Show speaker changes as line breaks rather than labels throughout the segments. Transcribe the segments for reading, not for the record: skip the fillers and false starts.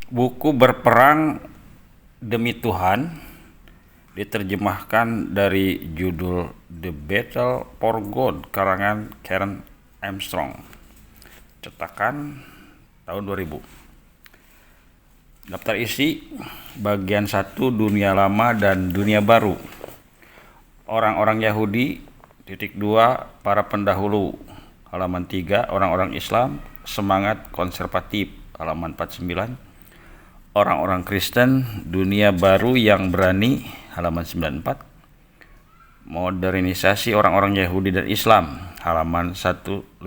Buku Berperang Demi Tuhan diterjemahkan dari judul The Battle for God karangan Karen Armstrong, cetakan tahun 2000. Daftar isi bagian 1, dunia lama dan dunia baru. Orang-orang Yahudi, titik 2, para pendahulu, halaman 3, orang-orang Islam, semangat konservatif, halaman 49. Orang-orang Kristen, dunia baru yang berani, halaman 94. Modernisasi orang-orang Yahudi dan Islam, halaman 151.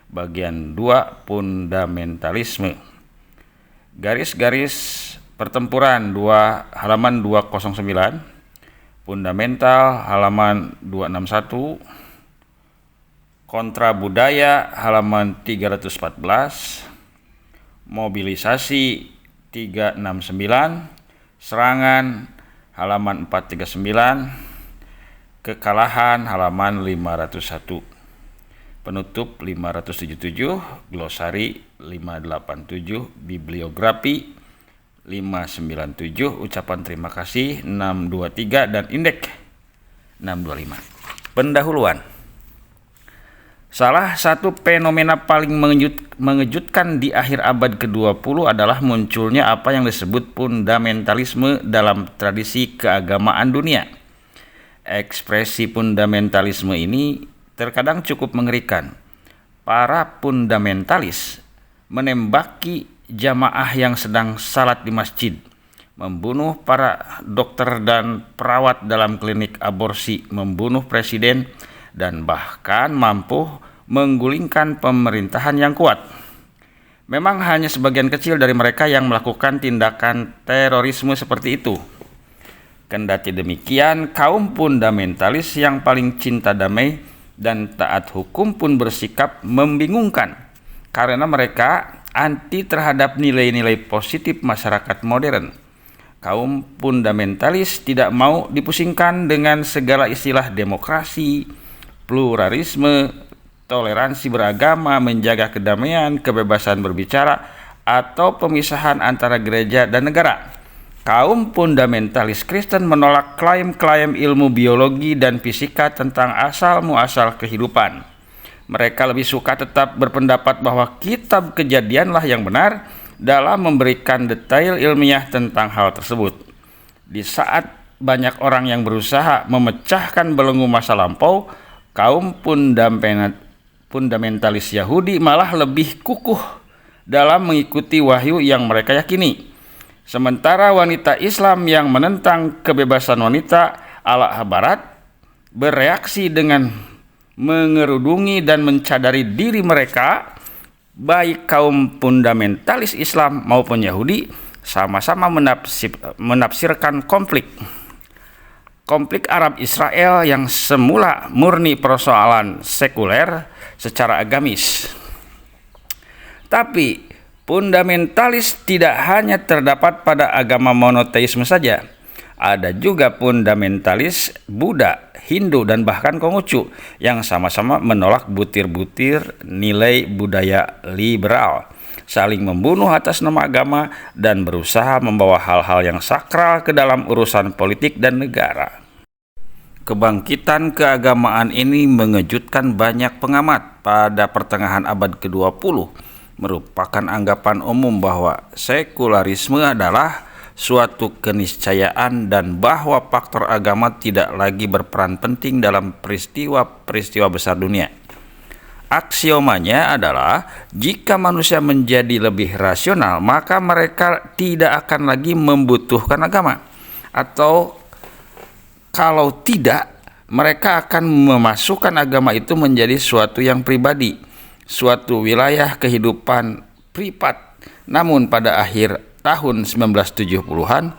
Bagian 2, fundamentalisme. Garis-garis pertempuran 2, halaman 209. Fundamental, halaman 261. Kontra budaya, halaman 314. Mobilisasi 369. Serangan, halaman 439. Kekalahan, halaman 501. Penutup 577, glosari 587, bibliografi 597, ucapan terima kasih 623, dan indeks 625. Pendahuluan. Salah satu fenomena paling mengejutkan di akhir abad ke-20 adalah munculnya apa yang disebut fundamentalisme dalam tradisi keagamaan dunia. Ekspresi fundamentalisme ini terkadang cukup mengerikan. Para fundamentalis menembaki jamaah yang sedang salat di masjid, membunuh para dokter dan perawat dalam klinik aborsi, membunuh presiden, dan bahkan mampu menggulingkan pemerintahan yang kuat. Memang hanya sebagian kecil dari mereka yang melakukan tindakan terorisme seperti itu. Kendati demikian, kaum fundamentalis yang paling cinta damai dan taat hukum pun bersikap membingungkan karena mereka anti terhadap nilai-nilai positif masyarakat modern. Kaum fundamentalis tidak mau dipusingkan dengan segala istilah demokrasi, pluralisme, toleransi beragama, menjaga kedamaian, kebebasan berbicara, atau pemisahan antara gereja dan negara. Kaum fundamentalis Kristen menolak klaim-klaim ilmu biologi dan fisika tentang asal-muasal kehidupan. Mereka lebih suka tetap berpendapat bahwa kitab Kejadianlah yang benar dalam memberikan detail ilmiah tentang hal tersebut. Di saat banyak orang yang berusaha memecahkan belenggu masa lampau, kaum fundamentalis Yahudi malah lebih kukuh dalam mengikuti wahyu yang mereka yakini. Sementara wanita Islam yang menentang kebebasan wanita ala Barat bereaksi dengan mengerudungi dan mencadari diri mereka, baik kaum fundamentalis Islam maupun Yahudi sama-sama menafsirkan konflik Arab Israel yang semula murni persoalan sekuler secara agamis. Tapi fundamentalis tidak hanya terdapat pada agama monoteisme saja. Ada juga fundamentalis Buddha, Hindu, dan bahkan Konghucu yang sama-sama menolak butir-butir nilai budaya liberal, saling membunuh atas nama agama, dan berusaha membawa hal-hal yang sakral ke dalam urusan politik dan negara. Kebangkitan keagamaan ini mengejutkan banyak pengamat. Pada pertengahan abad ke-20 merupakan anggapan umum bahwa sekularisme adalah suatu keniscayaan dan bahwa faktor agama tidak lagi berperan penting dalam peristiwa-peristiwa besar dunia. Aksiomanya adalah jika manusia menjadi lebih rasional, maka mereka tidak akan lagi membutuhkan agama, atau kalau tidak, mereka akan memasukkan agama itu menjadi suatu yang pribadi, suatu wilayah kehidupan privat. Namun pada akhir tahun 1970-an,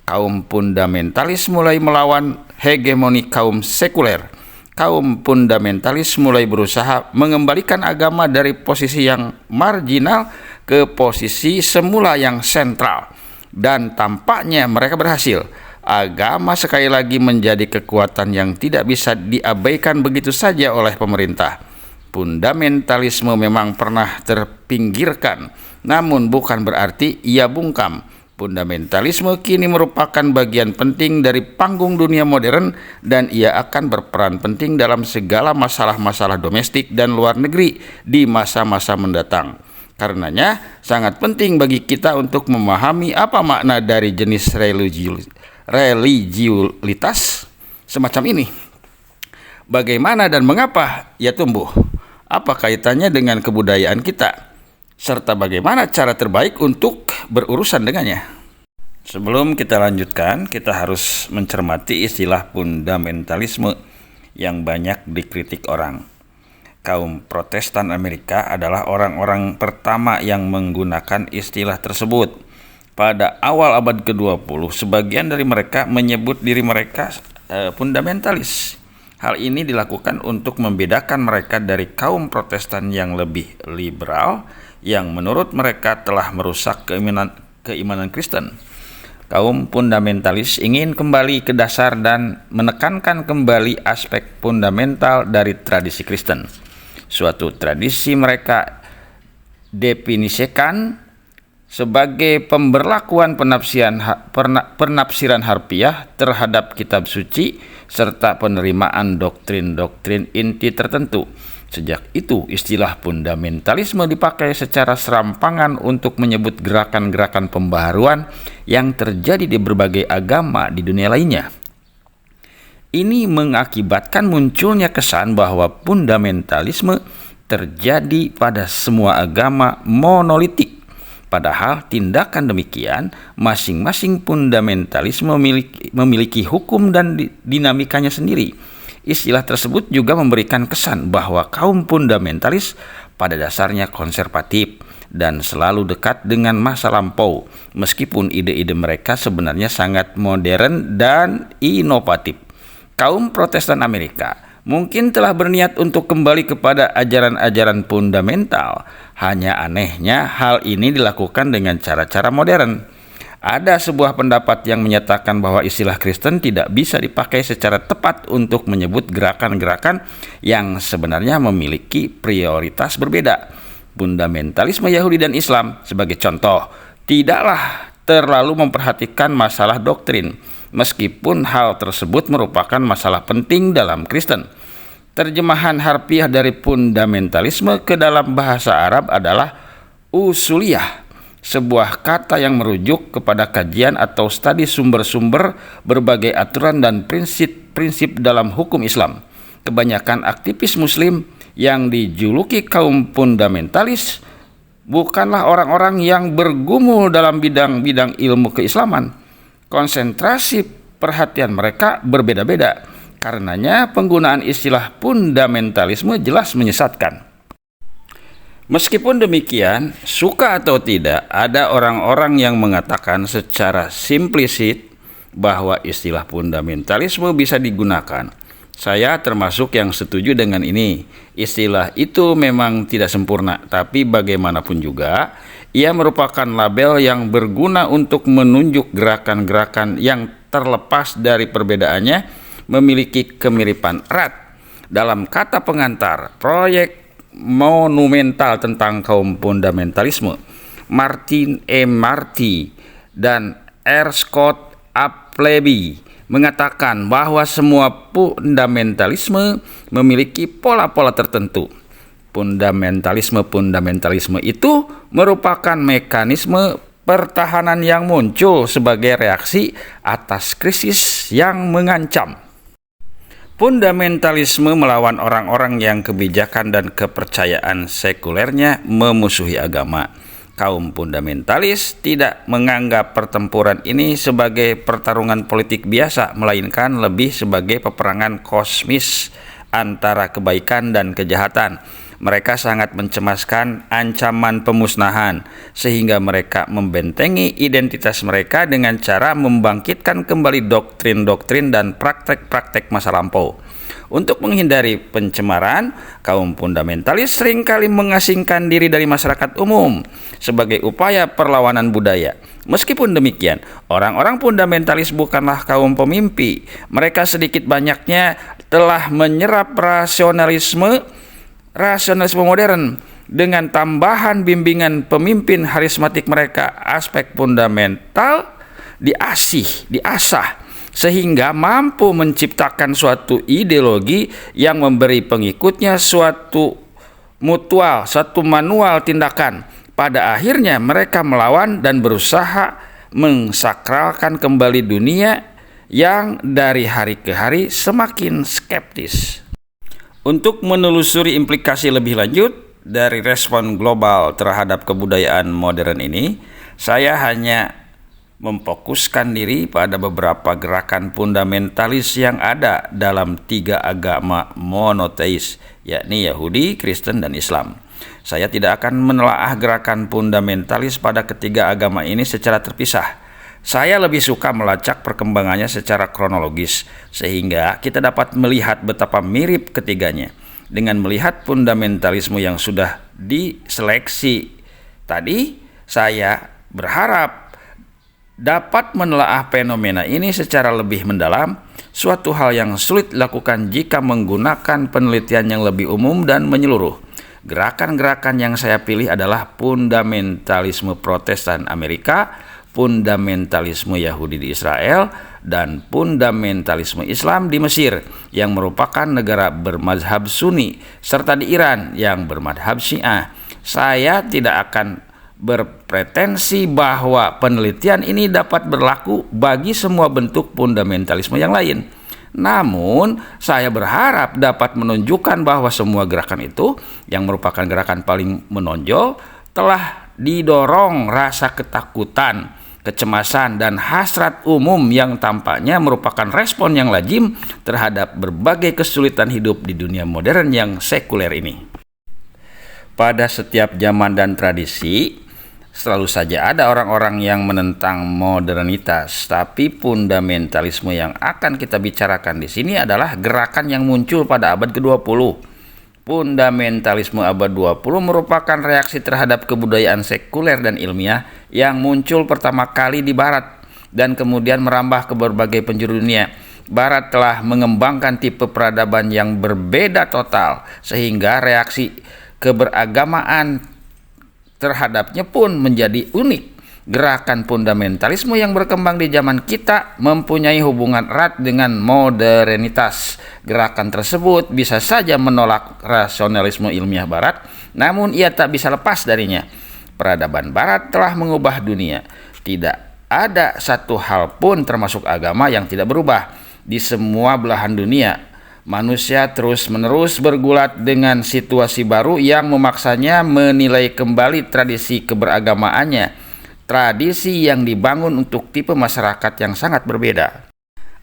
kaum fundamentalis mulai melawan hegemoni kaum sekuler. Kaum fundamentalis mulai berusaha mengembalikan agama dari posisi yang marginal ke posisi semula yang sentral. Dan tampaknya mereka berhasil. Agama sekali lagi menjadi kekuatan yang tidak bisa diabaikan begitu saja oleh pemerintah. Fundamentalisme memang pernah terpinggirkan namun bukan berarti ia bungkam. Fundamentalisme kini merupakan bagian penting dari panggung dunia modern dan ia akan berperan penting dalam segala masalah-masalah domestik dan luar negeri di masa-masa mendatang. Karenanya, sangat penting bagi kita untuk memahami apa makna dari jenis religiulitas semacam ini. Bagaimana dan mengapa ia tumbuh? Apa kaitannya dengan kebudayaan kita? Serta bagaimana cara terbaik untuk berurusan dengannya. Sebelum kita lanjutkan, kita harus mencermati istilah fundamentalisme yang banyak dikritik orang. Kaum Protestan Amerika adalah orang-orang pertama yang menggunakan istilah tersebut. Pada awal abad ke-20, sebagian dari mereka menyebut diri mereka fundamentalis. Hal ini dilakukan untuk membedakan mereka dari kaum Protestan yang lebih liberal, yang menurut mereka telah merusak keimanan Kristen. Kaum fundamentalis ingin kembali ke dasar dan menekankan kembali aspek fundamental dari tradisi Kristen. Suatu tradisi mereka definisikan sebagai pemberlakuan penafsiran harfiah terhadap kitab suci serta penerimaan doktrin-doktrin inti tertentu. Sejak itu, istilah fundamentalisme dipakai secara serampangan untuk menyebut gerakan-gerakan pembaharuan yang terjadi di berbagai agama di dunia lainnya. Ini mengakibatkan munculnya kesan bahwa fundamentalisme terjadi pada semua agama monolitik. Padahal tindakan demikian, masing-masing fundamentalisme memiliki hukum dan dinamikanya sendiri. Istilah tersebut juga memberikan kesan bahwa kaum fundamentalis pada dasarnya konservatif dan selalu dekat dengan masa lampau, meskipun ide-ide mereka sebenarnya sangat modern dan inovatif. Kaum Protestan Amerika mungkin telah berniat untuk kembali kepada ajaran-ajaran fundamental, hanya anehnya hal ini dilakukan dengan cara-cara modern. Ada sebuah pendapat yang menyatakan bahwa istilah Kristen tidak bisa dipakai secara tepat untuk menyebut gerakan-gerakan yang sebenarnya memiliki prioritas berbeda. Fundamentalisme Yahudi dan Islam, sebagai contoh, tidaklah terlalu memperhatikan masalah doktrin, meskipun hal tersebut merupakan masalah penting dalam Kristen. Terjemahan harfiah dari fundamentalisme ke dalam bahasa Arab adalah usuliyah, sebuah kata yang merujuk kepada kajian atau studi sumber-sumber berbagai aturan dan prinsip-prinsip dalam hukum Islam. Kebanyakan aktivis Muslim yang dijuluki kaum fundamentalis bukanlah orang-orang yang bergumul dalam bidang-bidang ilmu keislaman. Konsentrasi perhatian mereka berbeda-beda. Karenanya penggunaan istilah fundamentalisme jelas menyesatkan. Meskipun demikian, suka atau tidak, ada orang-orang yang mengatakan secara simplisit bahwa istilah fundamentalisme bisa digunakan. Saya termasuk yang setuju dengan ini. Istilah itu memang tidak sempurna, tapi bagaimanapun juga, ia merupakan label yang berguna untuk menunjuk gerakan-gerakan yang terlepas dari perbedaannya memiliki kemiripan erat. Dalam kata pengantar, proyek monumental tentang kaum fundamentalisme, Martin E. Marty dan R. Scott Appleby mengatakan bahwa semua fundamentalisme memiliki pola-pola tertentu. Fundamentalisme itu merupakan mekanisme pertahanan yang muncul sebagai reaksi atas krisis yang mengancam. Fundamentalisme melawan orang-orang yang kebijakan dan kepercayaan sekulernya memusuhi agama. Kaum fundamentalis tidak menganggap pertempuran ini sebagai pertarungan politik biasa, melainkan lebih sebagai peperangan kosmis antara kebaikan dan kejahatan. Mereka sangat mencemaskan ancaman pemusnahan, sehingga mereka membentengi identitas mereka dengan cara membangkitkan kembali doktrin-doktrin dan praktek-praktek masa lampau. Untuk menghindari pencemaran, kaum fundamentalis seringkali mengasingkan diri dari masyarakat umum sebagai upaya perlawanan budaya. Meskipun demikian, orang-orang fundamentalis bukanlah kaum pemimpi. Mereka sedikit banyaknya telah menyerap rasionalisme modern. Dengan tambahan bimbingan pemimpin harismatik mereka, aspek fundamental diasah sehingga mampu menciptakan suatu ideologi yang memberi pengikutnya suatu manual tindakan. Pada akhirnya mereka melawan dan berusaha mensakralkan kembali dunia yang dari hari ke hari semakin skeptis. Untuk menelusuri implikasi lebih lanjut dari respon global terhadap kebudayaan modern ini, saya hanya memfokuskan diri pada beberapa gerakan fundamentalis yang ada dalam 3 agama monoteis, yakni Yahudi, Kristen, dan Islam. Saya tidak akan menelaah gerakan fundamentalis pada ketiga agama ini secara terpisah. Saya lebih suka melacak perkembangannya secara kronologis, sehingga kita dapat melihat betapa mirip ketiganya. Dengan melihat fundamentalisme yang sudah diseleksi tadi, saya berharap dapat menelaah fenomena ini secara lebih mendalam, suatu hal yang sulit dilakukan jika menggunakan penelitian yang lebih umum dan menyeluruh. Gerakan-gerakan yang saya pilih adalah fundamentalisme Protestan Amerika, fundamentalisme Yahudi di Israel, dan fundamentalisme Islam di Mesir yang merupakan negara bermazhab Sunni, serta di Iran yang bermazhab Syiah. Saya tidak akan berpretensi bahwa penelitian ini dapat berlaku bagi semua bentuk fundamentalisme yang lain. Namun, saya berharap dapat menunjukkan bahwa semua gerakan itu, yang merupakan gerakan paling menonjol, telah didorong rasa ketakutan, kecemasan, dan hasrat umum yang tampaknya merupakan respon yang lazim terhadap berbagai kesulitan hidup di dunia modern yang sekuler ini. Pada setiap zaman dan tradisi, selalu saja ada orang-orang yang menentang modernitas, tapi fundamentalisme yang akan kita bicarakan di sini adalah gerakan yang muncul pada abad ke-20. Fundamentalisme abad 20 merupakan reaksi terhadap kebudayaan sekuler dan ilmiah yang muncul pertama kali di Barat dan kemudian merambah ke berbagai penjuru dunia. Barat telah mengembangkan tipe peradaban yang berbeda total, sehingga reaksi keberagamaan terhadapnya pun menjadi unik. Gerakan fundamentalisme yang berkembang di zaman kita mempunyai hubungan erat dengan modernitas. Gerakan tersebut bisa saja menolak rasionalisme ilmiah Barat, namun ia tak bisa lepas darinya. Peradaban Barat telah mengubah dunia. Tidak ada satu hal pun termasuk agama yang tidak berubah. Di semua belahan dunia, manusia terus-menerus bergulat dengan situasi baru yang memaksanya menilai kembali tradisi keberagamaannya, tradisi yang dibangun untuk tipe masyarakat yang sangat berbeda.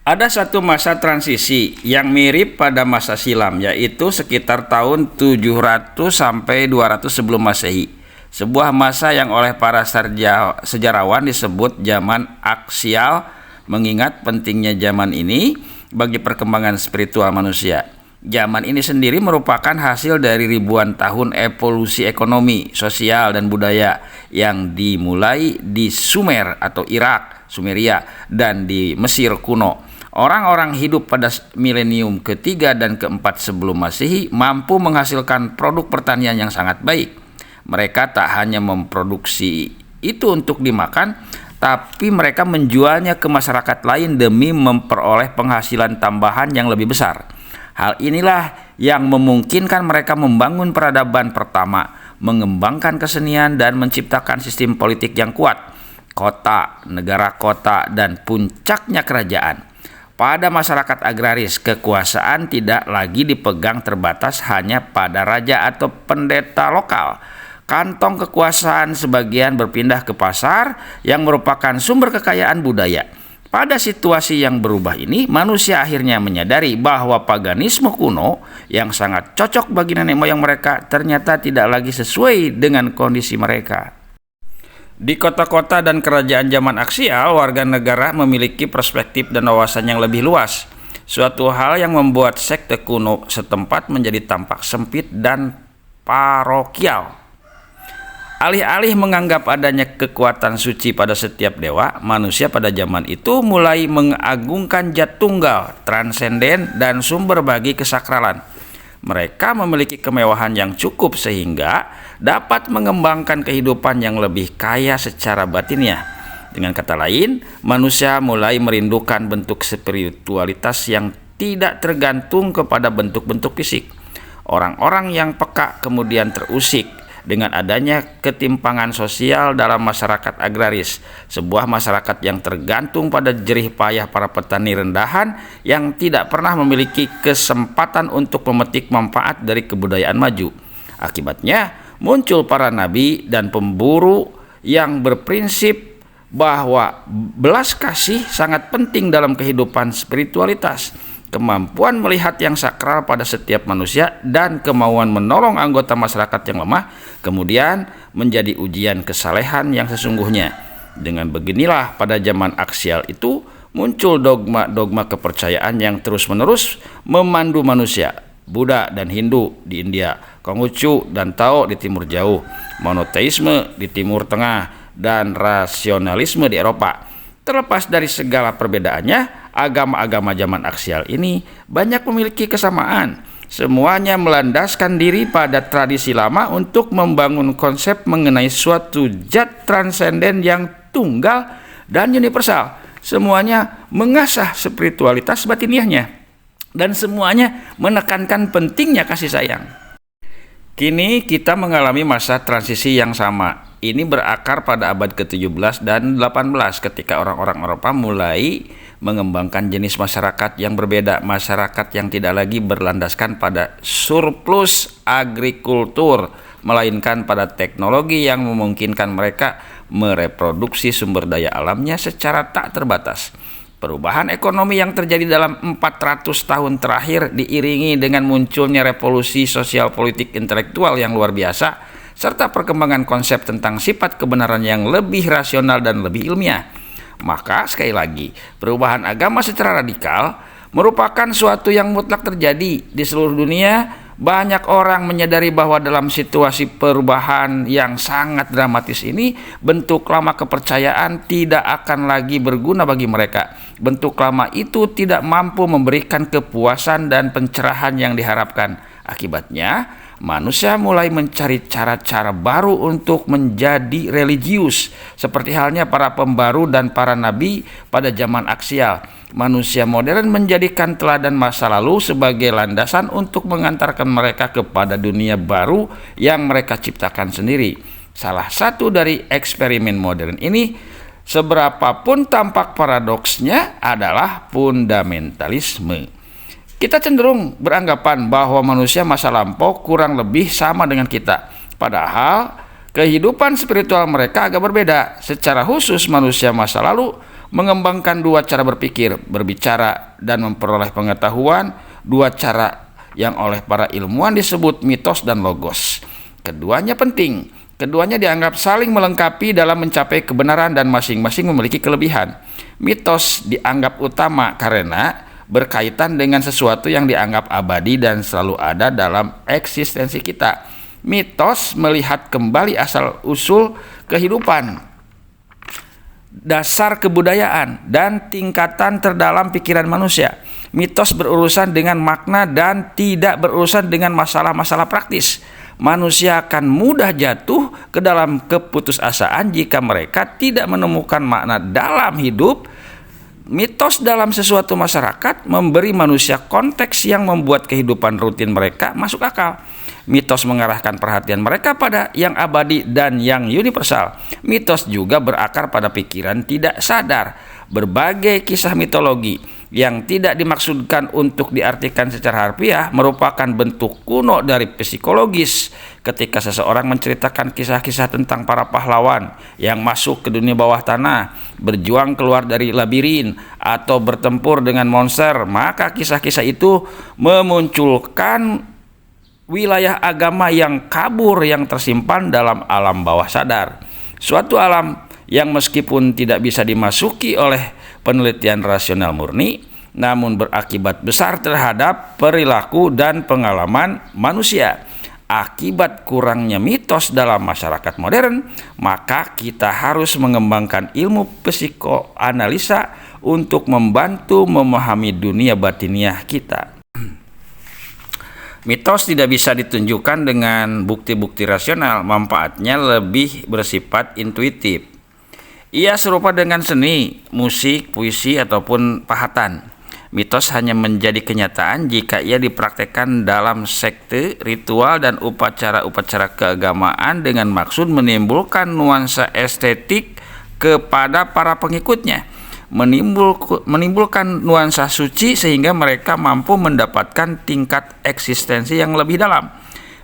Ada satu masa transisi yang mirip pada masa silam, yaitu sekitar tahun 700 sampai 200 sebelum Masehi. Sebuah masa yang oleh para sejarawan disebut zaman aksial, mengingat pentingnya zaman ini bagi perkembangan spiritual manusia. Zaman ini sendiri merupakan hasil dari ribuan tahun evolusi ekonomi, sosial, dan budaya yang dimulai di Sumer atau Irak, Sumeria, dan di Mesir kuno. Orang-orang hidup pada milenium ketiga dan keempat sebelum Masehi mampu menghasilkan produk pertanian yang sangat baik. Mereka tak hanya memproduksi itu untuk dimakan, tapi mereka menjualnya ke masyarakat lain demi memperoleh penghasilan tambahan yang lebih besar. Hal inilah yang memungkinkan mereka membangun peradaban pertama, mengembangkan kesenian, dan menciptakan sistem politik yang kuat, kota, negara kota, dan puncaknya kerajaan. Pada masyarakat agraris, kekuasaan tidak lagi dipegang terbatas hanya pada raja atau pendeta lokal. Kantong kekuasaan sebagian berpindah ke pasar yang merupakan sumber kekayaan budaya. Pada situasi yang berubah ini, manusia akhirnya menyadari bahwa paganisme kuno yang sangat cocok bagi nenek moyang mereka ternyata tidak lagi sesuai dengan kondisi mereka. Di kota-kota dan kerajaan zaman aksial, warga negara memiliki perspektif dan wawasan yang lebih luas. Suatu hal yang membuat sekte kuno setempat menjadi tampak sempit dan parokial. Alih-alih menganggap adanya kekuatan suci pada setiap dewa, manusia pada zaman itu mulai mengagungkan zat tunggal, transenden, dan sumber bagi kesakralan. Mereka memiliki kemewahan yang cukup sehingga dapat mengembangkan kehidupan yang lebih kaya secara batinnya. Dengan kata lain, manusia mulai merindukan bentuk spiritualitas yang tidak tergantung kepada bentuk-bentuk fisik. Orang-orang yang peka kemudian terusik dengan adanya ketimpangan sosial dalam masyarakat agraris, sebuah masyarakat yang tergantung pada jerih payah para petani rendahan yang tidak pernah memiliki kesempatan untuk memetik manfaat dari kebudayaan maju. Akibatnya, muncul para nabi dan pemburu yang berprinsip bahwa belas kasih sangat penting dalam kehidupan spiritualitas. Kemampuan melihat yang sakral pada setiap manusia dan kemauan menolong anggota masyarakat yang lemah kemudian menjadi ujian kesalehan yang sesungguhnya. Dengan beginilah pada zaman aksial itu muncul dogma-dogma kepercayaan yang terus-menerus memandu manusia. Buddha dan Hindu di India, Konghucu dan Tao di timur jauh, monoteisme di timur tengah, dan rasionalisme di Eropa. Terlepas dari segala perbedaannya, agama-agama zaman aksial ini banyak memiliki kesamaan. Semuanya melandaskan diri pada tradisi lama untuk membangun konsep mengenai suatu zat transenden yang tunggal dan universal. Semuanya mengasah spiritualitas batiniahnya, dan semuanya menekankan pentingnya kasih sayang. Kini kita mengalami masa transisi yang sama. Ini berakar pada abad ke-17 dan 18 ketika orang-orang Eropa mulai mengembangkan jenis masyarakat yang berbeda, masyarakat yang tidak lagi berlandaskan pada surplus agrikultur, melainkan pada teknologi yang memungkinkan mereka mereproduksi sumber daya alamnya secara tak terbatas. Perubahan ekonomi yang terjadi dalam 400 tahun terakhir diiringi dengan munculnya revolusi sosial politik intelektual yang luar biasa, serta perkembangan konsep tentang sifat kebenaran yang lebih rasional dan lebih ilmiah. Maka sekali lagi, perubahan agama secara radikal merupakan suatu yang mutlak terjadi di seluruh dunia. Banyak orang menyadari bahwa dalam situasi perubahan yang sangat dramatis ini, bentuk lama kepercayaan tidak akan lagi berguna bagi mereka. Bentuk lama itu tidak mampu memberikan kepuasan dan pencerahan yang diharapkan. Akibatnya, manusia mulai mencari cara-cara baru untuk menjadi religius, seperti halnya para pembaru dan para nabi pada zaman aksial. Manusia modern menjadikan teladan masa lalu sebagai landasan untuk mengantarkan mereka kepada dunia baru yang mereka ciptakan sendiri. Salah satu dari eksperimen modern ini, seberapapun tampak paradoksnya, adalah fundamentalisme. Kita cenderung beranggapan bahwa manusia masa lampau kurang lebih sama dengan kita. Padahal kehidupan spiritual mereka agak berbeda. Secara khusus manusia masa lalu mengembangkan dua cara berpikir, berbicara, dan memperoleh pengetahuan, dua cara yang oleh para ilmuwan disebut mitos dan logos. Keduanya penting. Keduanya dianggap saling melengkapi dalam mencapai kebenaran dan masing-masing memiliki kelebihan. Mitos dianggap utama karena berkaitan dengan sesuatu yang dianggap abadi dan selalu ada dalam eksistensi kita. Mitos melihat kembali asal-usul kehidupan, dasar kebudayaan, dan tingkatan terdalam pikiran manusia. Mitos berurusan dengan makna dan tidak berurusan dengan masalah-masalah praktis. Manusia akan mudah jatuh ke dalam keputusasaan jika mereka tidak menemukan makna dalam hidup. Mitos dalam sesuatu masyarakat memberi manusia konteks yang membuat kehidupan rutin mereka masuk akal. Mitos mengarahkan perhatian mereka pada yang abadi dan yang universal. Mitos juga berakar pada pikiran tidak sadar. Berbagai kisah mitologi yang tidak dimaksudkan untuk diartikan secara harfiah merupakan bentuk kuno dari psikologis. Ketika seseorang menceritakan kisah-kisah tentang para pahlawan yang masuk ke dunia bawah tanah, berjuang keluar dari labirin, atau bertempur dengan monster, maka kisah-kisah itu memunculkan wilayah agama yang kabur yang tersimpan dalam alam bawah sadar. Suatu alam yang meskipun tidak bisa dimasuki oleh penelitian rasional murni, namun berakibat besar terhadap perilaku dan pengalaman manusia. Akibat kurangnya mitos dalam masyarakat modern, maka kita harus mengembangkan ilmu psikoanalisa untuk membantu memahami dunia batiniah kita. Mitos tidak bisa ditunjukkan dengan bukti-bukti rasional, manfaatnya lebih bersifat intuitif. Ia serupa dengan seni, musik, puisi, ataupun pahatan. Mitos hanya menjadi kenyataan jika ia dipraktekkan dalam sekte, ritual, dan upacara-upacara keagamaan dengan maksud menimbulkan nuansa estetik kepada para pengikutnya, menimbulkan nuansa suci sehingga mereka mampu mendapatkan tingkat eksistensi yang lebih dalam.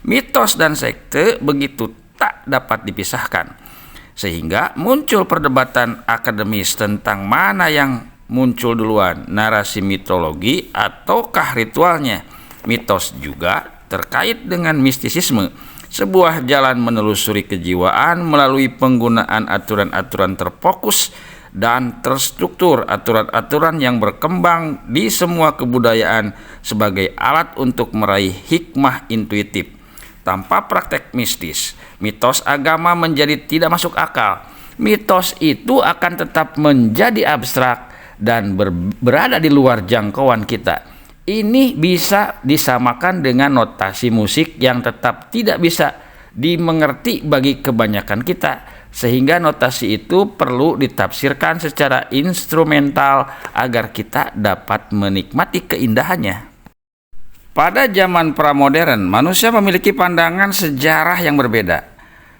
Mitos dan sekte begitu tak dapat dipisahkan, sehingga muncul perdebatan akademis tentang mana yang muncul duluan, narasi mitologi ataukah ritualnya. Mitos juga terkait dengan mistisisme, sebuah jalan menelusuri kejiwaan melalui penggunaan aturan-aturan terfokus dan terstruktur, aturan-aturan yang berkembang di semua kebudayaan sebagai alat untuk meraih hikmah intuitif. Tanpa praktek mistis, mitos agama menjadi tidak masuk akal. Mitos itu akan tetap menjadi abstrak dan berada di luar jangkauan kita. Ini bisa disamakan dengan notasi musik yang tetap tidak bisa dimengerti bagi kebanyakan kita, sehingga notasi itu perlu ditafsirkan secara instrumental agar kita dapat menikmati keindahannya. Pada zaman pramodern, manusia memiliki pandangan sejarah yang berbeda.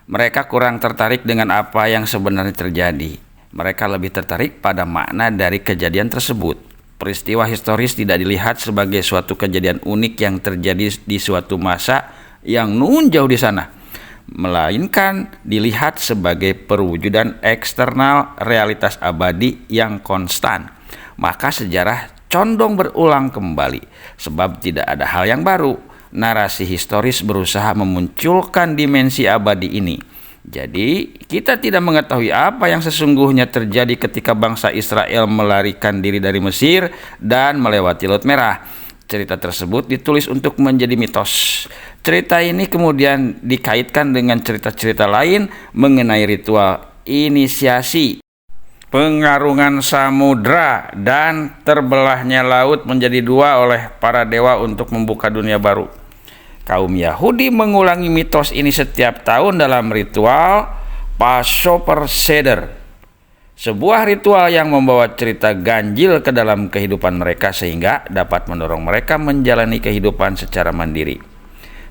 Mereka kurang tertarik dengan apa yang sebenarnya terjadi. Mereka lebih tertarik pada makna dari kejadian tersebut. Peristiwa historis tidak dilihat sebagai suatu kejadian unik yang terjadi di suatu masa yang nun jauh di sana, melainkan dilihat sebagai perwujudan eksternal realitas abadi yang konstan. Maka sejarah condong berulang kembali, sebab tidak ada hal yang baru. Narasi historis berusaha memunculkan dimensi abadi ini. Jadi, kita tidak mengetahui apa yang sesungguhnya terjadi ketika bangsa Israel melarikan diri dari Mesir dan melewati Laut Merah. Cerita tersebut ditulis untuk menjadi mitos. Cerita ini kemudian dikaitkan dengan cerita-cerita lain mengenai ritual inisiasi, pengarungan samudra, dan terbelahnya laut menjadi dua oleh para dewa untuk membuka dunia baru. Kaum Yahudi mengulangi mitos ini setiap tahun dalam ritual Passover Seder, sebuah ritual yang membawa cerita ganjil ke dalam kehidupan mereka sehingga dapat mendorong mereka menjalani kehidupan secara mandiri.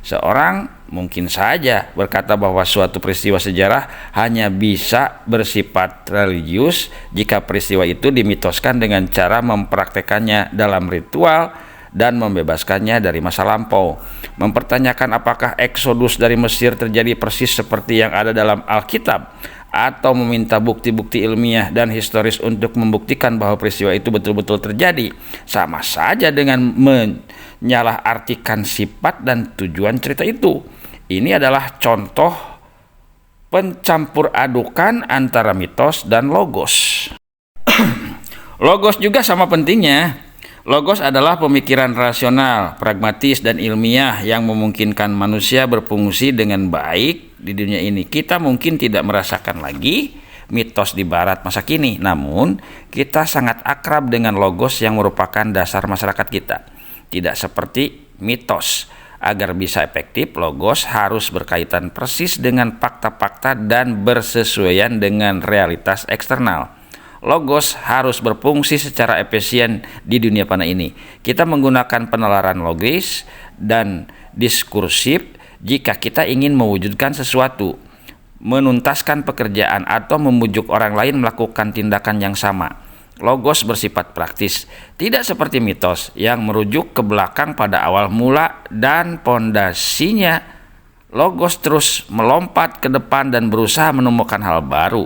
Seorang mungkin saja berkata bahwa suatu peristiwa sejarah hanya bisa bersifat religius jika peristiwa itu dimitoskan dengan cara mempraktekannya dalam ritual dan membebaskannya dari masa lampau. Mempertanyakan apakah eksodus dari Mesir terjadi persis seperti yang ada dalam Alkitab, atau meminta bukti-bukti ilmiah dan historis untuk membuktikan bahwa peristiwa itu betul-betul terjadi, sama saja dengan menyalahartikan sifat dan tujuan cerita itu. Ini adalah contoh pencampur adukan antara mitos dan logos. Logos juga sama pentingnya. Logos adalah pemikiran rasional, pragmatis, dan ilmiah yang memungkinkan manusia berfungsi dengan baik di dunia ini. Kita mungkin tidak merasakan lagi mitos di barat masa kini, namun kita sangat akrab dengan logos yang merupakan dasar masyarakat kita. Tidak seperti mitos. Agar bisa efektif, logos harus berkaitan persis dengan fakta-fakta dan bersesuaian dengan realitas eksternal. Logos harus berfungsi secara efisien di dunia panah ini. Kita menggunakan penalaran logis dan diskursif jika kita ingin mewujudkan sesuatu, menuntaskan pekerjaan, atau membujuk orang lain melakukan tindakan yang sama. Logos bersifat praktis, tidak seperti mitos yang merujuk ke belakang pada awal mula dan pondasinya. Logos terus melompat ke depan dan berusaha menemukan hal baru,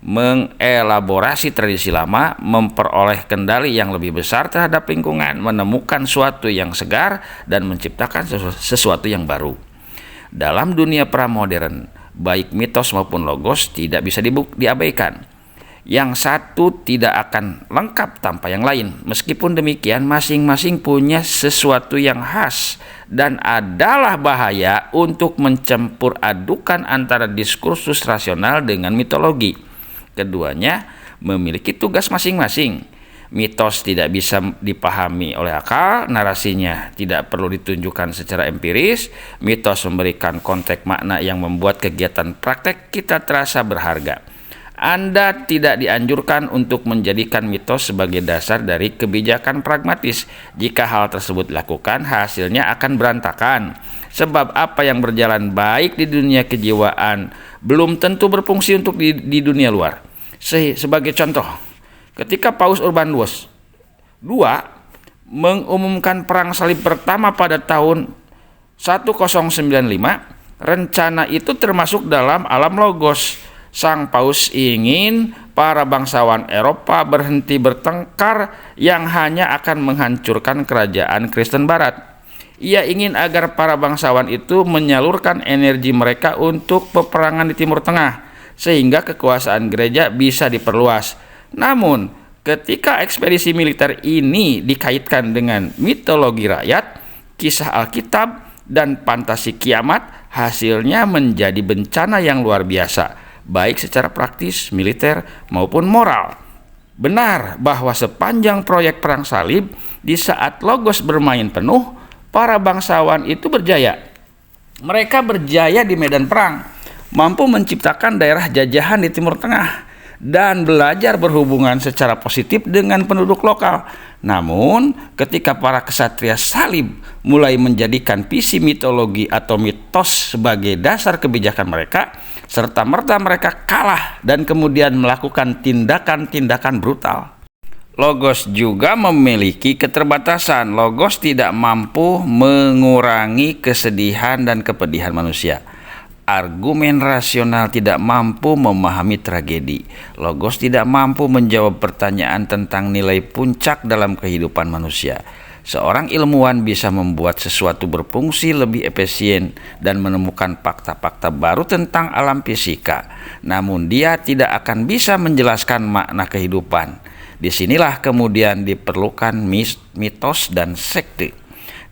mengelaborasi tradisi lama, memperoleh kendali yang lebih besar terhadap lingkungan, menemukan sesuatu yang segar, dan menciptakan sesuatu yang baru. Dalam dunia pramodern, baik mitos maupun logos tidak bisa diabaikan. Yang satu tidak akan lengkap tanpa yang lain. Meskipun demikian, masing-masing punya sesuatu yang khas, dan adalah bahaya untuk mencampur adukan antara diskursus rasional dengan mitologi. Keduanya memiliki tugas masing-masing. Mitos tidak bisa dipahami oleh akal, narasinya tidak perlu ditunjukkan secara empiris. Mitos memberikan konteks makna yang membuat kegiatan praktek kita terasa berharga. Anda tidak dianjurkan untuk menjadikan mitos sebagai dasar dari kebijakan pragmatis. Jika hal tersebut dilakukan, hasilnya akan berantakan. Sebab apa yang berjalan baik di dunia kejiwaan belum tentu berfungsi untuk di dunia luar. Sebagai contoh, ketika Paus Urban II mengumumkan perang salib pertama pada tahun 1095, rencana itu termasuk dalam alam logos. Sang Paus ingin para bangsawan Eropa berhenti bertengkar yang hanya akan menghancurkan kerajaan Kristen Barat. Ia ingin agar para bangsawan itu menyalurkan energi mereka untuk peperangan di Timur Tengah, sehingga kekuasaan gereja bisa diperluas. Namun, ketika ekspedisi militer ini dikaitkan dengan mitologi rakyat, kisah Alkitab, dan fantasi kiamat, hasilnya menjadi bencana yang luar biasa, baik secara praktis, militer, maupun moral. Benar bahwa sepanjang proyek perang salib, di saat logos bermain penuh, para bangsawan itu berjaya. Mereka berjaya di medan perang, mampu menciptakan daerah jajahan di Timur Tengah, dan belajar berhubungan secara positif dengan penduduk lokal. Namun, ketika para kesatria salib mulai menjadikan visi mitologi atau mitos sebagai dasar kebijakan mereka, serta-merta mereka kalah dan kemudian melakukan tindakan-tindakan brutal. Logos juga memiliki keterbatasan. Logos tidak mampu mengurangi kesedihan dan kepedihan manusia. Argumen rasional tidak mampu memahami tragedi. Logos tidak mampu menjawab pertanyaan tentang nilai puncak dalam kehidupan manusia. Seorang ilmuwan bisa membuat sesuatu berfungsi lebih efisien dan menemukan fakta-fakta baru tentang alam fisika. Namun dia tidak akan bisa menjelaskan makna kehidupan. Disinilah kemudian diperlukan mitos dan sekte.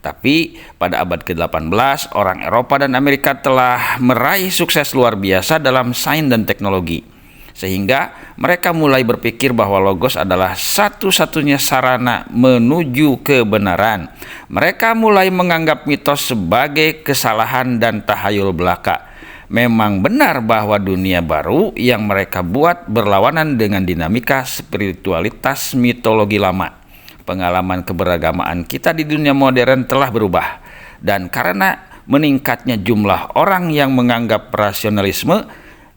Tapi pada abad ke-18, orang Eropa dan Amerika telah meraih sukses luar biasa dalam sains dan teknologi. Sehingga mereka mulai berpikir bahwa logos adalah satu-satunya sarana menuju kebenaran. Mereka mulai menganggap mitos sebagai kesalahan dan tahayul belaka. Memang benar bahwa dunia baru yang mereka buat berlawanan dengan dinamika spiritualitas mitologi lama. Pengalaman keberagamaan kita di dunia modern telah berubah, dan karena meningkatnya jumlah orang yang menganggap rasionalisme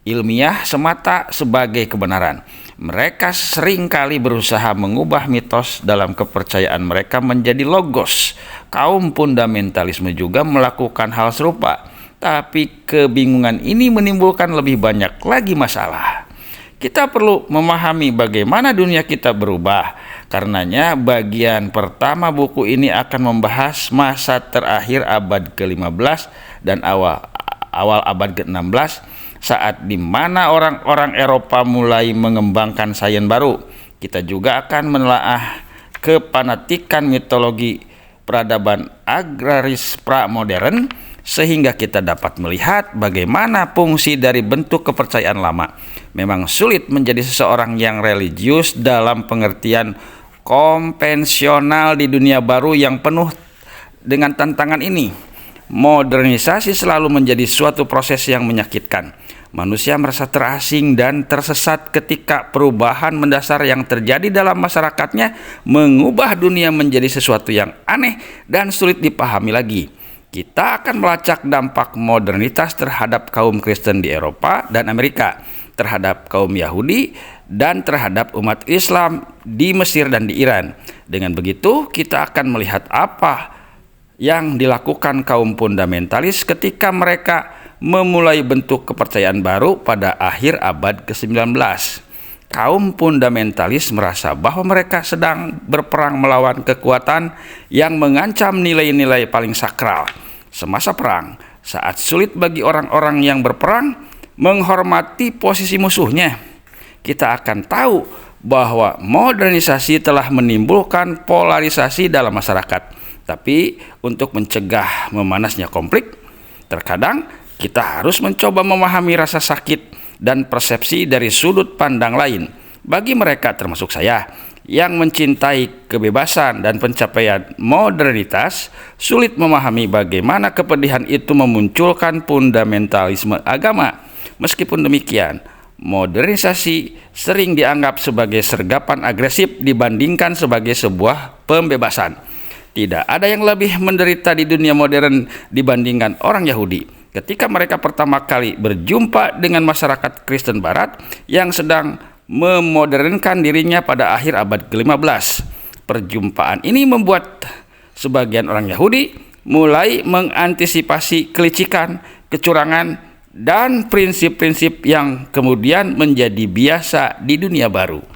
ilmiah semata sebagai kebenaran, mereka seringkali berusaha mengubah mitos dalam kepercayaan mereka menjadi logos. Kaum fundamentalisme juga melakukan hal serupa, tapi kebingungan ini menimbulkan lebih banyak lagi masalah. Kita perlu memahami bagaimana dunia kita berubah. Karenanya bagian pertama buku ini akan membahas masa terakhir abad ke-15 dan awal abad ke-16, saat di mana orang-orang Eropa mulai mengembangkan sains baru. Kita juga akan menelaah kepanatikan mitologi peradaban agraris pramodern, sehingga kita dapat melihat bagaimana fungsi dari bentuk kepercayaan lama. Memang sulit menjadi seseorang yang religius dalam pengertian konvensional di dunia baru yang penuh dengan tantangan ini. Modernisasi selalu menjadi suatu proses yang menyakitkan. Manusia merasa terasing dan tersesat ketika perubahan mendasar yang terjadi dalam masyarakatnya mengubah dunia menjadi sesuatu yang aneh dan sulit dipahami lagi. Kita akan melacak dampak modernitas terhadap kaum Kristen di Eropa dan Amerika, terhadap kaum Yahudi, dan terhadap umat Islam di Mesir dan di Iran. Dengan begitu, kita akan melihat apa yang dilakukan kaum fundamentalis ketika mereka memulai bentuk kepercayaan baru pada akhir abad ke-19. Kaum fundamentalis merasa bahwa mereka sedang berperang melawan kekuatan yang mengancam nilai-nilai paling sakral. Semasa perang, saat sulit bagi orang-orang yang berperang menghormati posisi musuhnya, kita akan tahu bahwa modernisasi telah menimbulkan polarisasi dalam masyarakat. Tapi untuk mencegah memanasnya konflik, terkadang kita harus mencoba memahami rasa sakit dan persepsi dari sudut pandang lain. Bagi mereka, termasuk saya, yang mencintai kebebasan dan pencapaian modernitas sulit memahami bagaimana kepedihan itu memunculkan fundamentalisme agama. Meskipun demikian, modernisasi sering dianggap sebagai sergapan agresif dibandingkan sebagai sebuah pembebasan. Tidak ada yang lebih menderita di dunia modern dibandingkan orang Yahudi ketika mereka pertama kali berjumpa dengan masyarakat Kristen Barat yang sedang memodernkan dirinya pada akhir abad ke-15. Perjumpaan ini membuat sebagian orang Yahudi mulai mengantisipasi kelicikan, kecurangan, dan prinsip-prinsip yang kemudian menjadi biasa di dunia baru.